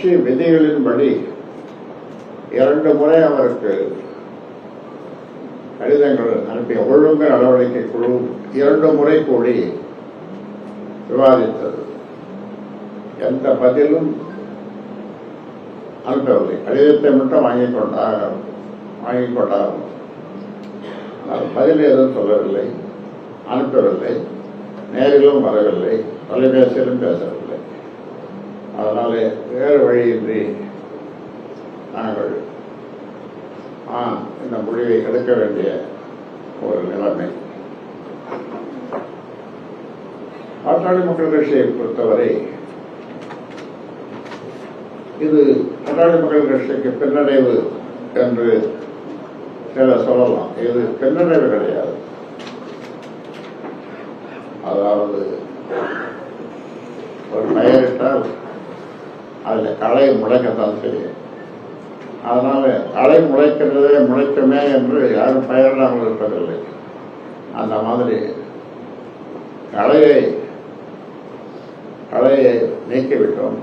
கட்சி விதிகளின்படி 2 முறை அவருக்கு கடிதங்கள் அனுப்பிய ஒழுங்கு நடவடிக்கை குழு 2 முறை கூடி விவாதித்தது. எந்த பதிலும் அனுப்பவில்லை. கடிதத்தை மட்டும் வாங்கிக் கொண்டார். பதில் எதுவும் சொல்லவில்லை, அனுப்பவில்லை, நேரிலும் வரவில்லை, தொலைபேசியிலும் பேசவில்லை. அதனாலே வேறு வழியின்றி நாங்கள் இந்த முடிவை எடுக்க வேண்டிய ஒரு நிலைமை. பாட்டாளி மக்கள் கட்சியை பொறுத்தவரை இது பாட்டாளி மக்கள் கட்சிக்கு பின்னடைவு என்று சிலர் சொல்லலாம். இது பின்னடைவு கிடையாது. அதாவது ஒரு பெயரிட்டால் அதில் களை முளைக்கத்தான் செய்யும். அதனால களை முளைக்கிறதே முளைக்குமே என்று யாரும் பெயரிடாமல் இருப்பதில்லை. அந்த மாதிரி களையை நீக்கிவிட்டோம்.